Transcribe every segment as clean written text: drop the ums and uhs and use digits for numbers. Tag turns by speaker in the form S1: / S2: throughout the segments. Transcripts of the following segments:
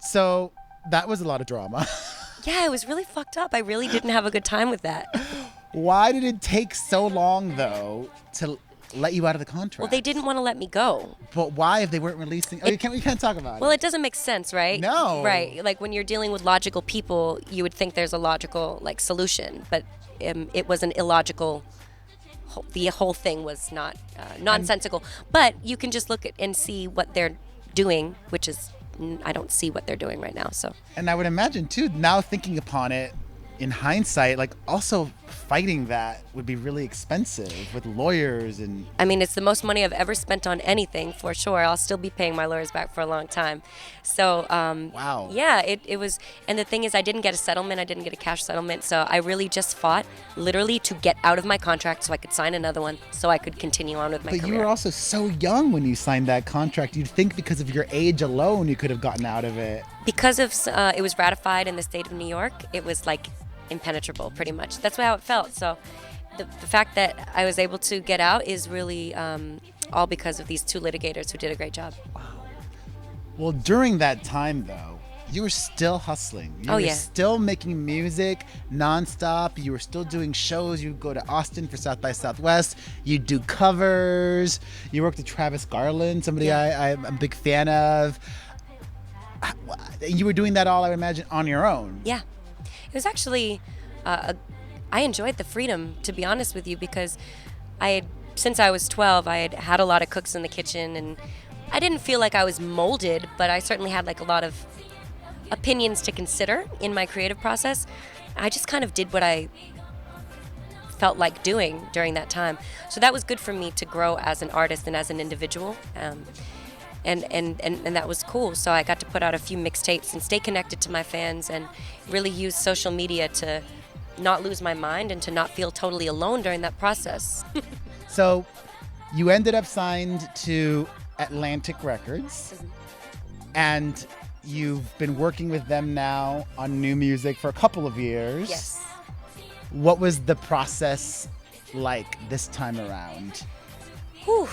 S1: So that was a lot of drama.
S2: Yeah, it was really fucked up. I really didn't have a good time with that.
S1: Why did it take so long, though, to let you out of the contract?
S2: Well, they didn't want to let me go.
S1: But why, if they weren't releasing? We can't talk about
S2: Well,
S1: it.
S2: it doesn't make sense, right?
S1: No.
S2: Right. Like when you're dealing with logical people, you would think there's a logical solution, but it was an illogical. The whole thing was not nonsensical. But you can just look at and see what they're doing, which is I don't see what they're doing right now. So.
S1: And I would imagine too. Now thinking upon it, in hindsight, like also fighting that would be really expensive with lawyers and.
S2: I mean, it's the most money I've ever spent on anything for sure. I'll still be paying my lawyers back for a long time. So.
S1: Wow.
S2: Yeah, it was, and the thing is, I didn't get a settlement. I didn't get a cash settlement. So I really just fought, literally, to get out of my contract so I could sign another one, so I could continue on with my career.
S1: But you were also so young when you signed that contract. You'd think because of your age alone, you could have gotten out of it.
S2: Because of it was ratified in the state of New York, it was like impenetrable, pretty much. That's how it felt. So the fact that I was able to get out is really all because of these two litigators who did a great job.
S1: Wow. Well, during that time, though, you were still hustling. You were still making music nonstop. You were still doing shows. You'd go to Austin for South by Southwest. You'd do covers. You worked with Travis Garland, somebody I'm a big fan of. You were doing that all, I would imagine, on your own.
S2: Yeah. It was actually, I enjoyed the freedom, to be honest with you, because since I was 12, I had a lot of cooks in the kitchen, and I didn't feel like I was molded, but I certainly had like a lot of opinions to consider in my creative process. I just kind of did what I felt like doing during that time. So that was good for me to grow as an artist and as an individual. And that was cool. So I got to put out a few mixtapes and stay connected to my fans and really use social media to not lose my mind and to not feel totally alone during that process.
S1: So you ended up signed to Atlantic Records, and you've been working with them now on new music for a couple of years.
S2: Yes.
S1: What was the process like this time around?
S2: Whew.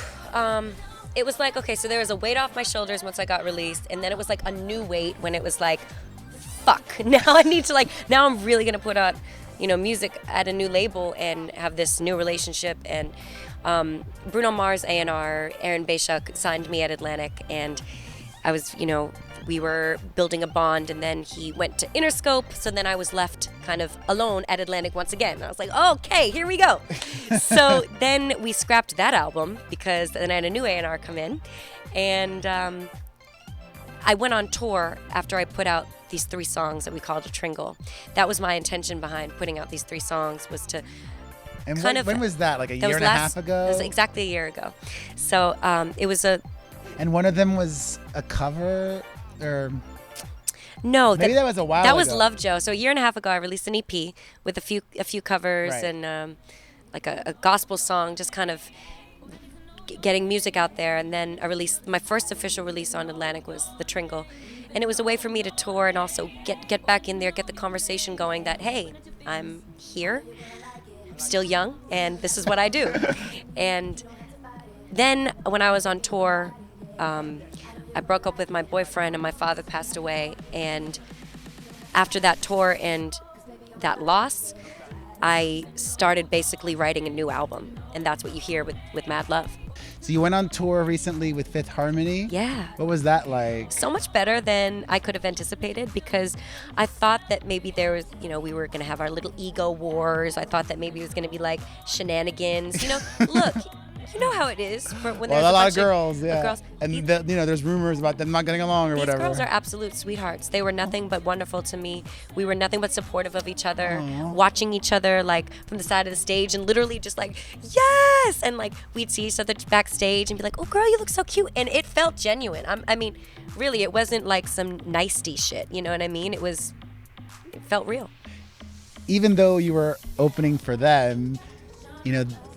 S2: It was like, okay, so there was a weight off my shoulders once I got released, and then it was like a new weight when it was like, fuck, now I need to now I'm really gonna put out, music at a new label and have this new relationship. And Bruno Mars A&R, Aaron Bashuk signed me at Atlantic, and I was, we were building a bond, and then he went to Interscope, so then I was left kind of alone at Atlantic once again. I was like, okay, here we go. So then we scrapped that album because then I had a new A&R come in, and I went on tour after I put out these 3 songs that we called a Tringle. That was my intention behind putting out these 3 songs, was to
S1: And when was that? Like a year and a half ago?
S2: It was exactly a year ago. So it was
S1: And one of them was a cover, or
S2: no?
S1: Maybe that was a while
S2: That
S1: ago.
S2: was Love Joe. So a year and a half ago, I released an EP with a few covers,
S1: Right.
S2: and like a gospel song, just kind of getting music out there. And then my first official release on Atlantic was the Tringle, and it was a way for me to tour and also get back in there, get the conversation going that, hey, I'm here, I'm still young, and this is what I do. And then when I was on tour, I broke up with my boyfriend and my father passed away. And after that tour and that loss, I started basically writing a new album. And that's what you hear with Mad Love.
S1: So you went on tour recently with Fifth Harmony?
S2: Yeah.
S1: What was that like?
S2: So much better than I could have anticipated, because I thought that maybe there was, we were going to have our little ego wars. I thought that maybe it was going to be like shenanigans. Look, you know how it is when there's
S1: a lot
S2: bunch
S1: of girls, yeah.
S2: girls.
S1: And there's rumors about them not getting along or whatever.
S2: These girls are absolute sweethearts. They were nothing but wonderful to me. We were nothing but supportive of each other, watching each other like from the side of the stage, and literally just like, yes! And like we'd see each other backstage and be like, oh girl, you look so cute. And it felt genuine. I mean, really, it wasn't like some nicety shit. You know what I mean? It felt real.
S1: Even though you were opening for them,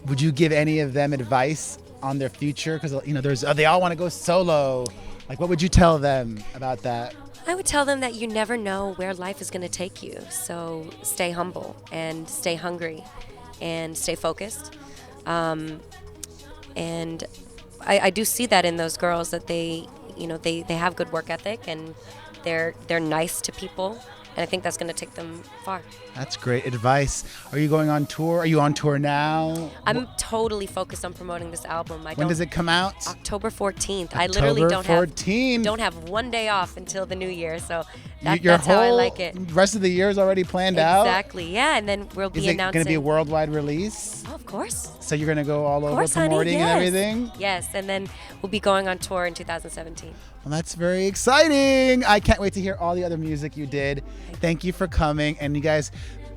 S1: would you give any of them advice on their future? Because they all want to go solo. Like, what would you tell them about that?
S2: I would tell them that you never know where life is going to take you. So stay humble and stay hungry and stay focused. And I do see that in those girls, that they have good work ethic, and they're nice to people, and I think that's going to take them far.
S1: That's great advice. Are you going on tour? Are you on tour now?
S2: I'm totally focused on promoting this album.
S1: When does it come out?
S2: October 14th. I literally don't
S1: October 14th.
S2: don't have one day off until the new year, so that's
S1: Your
S2: how I like it.
S1: Rest of the year is already planned out?
S2: Exactly, yeah, and then we'll be announcing.
S1: Is it going to be a worldwide release?
S2: Oh, of course.
S1: So you're going to go all over
S2: course,
S1: promoting
S2: honey,
S1: and everything?
S2: Yes, and then we'll be going on tour in 2017.
S1: Well, that's very exciting. I can't wait to hear all the other music you did. Thank you for coming. And you guys,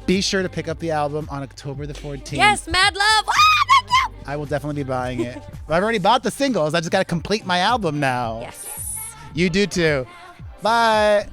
S1: be sure to pick up the album on October the 14th.
S2: Yes, Mad Love. Ah, thank you.
S1: I will definitely be buying it. I've already bought the singles. I just got to complete my album now.
S2: Yes.
S1: You do too. Bye.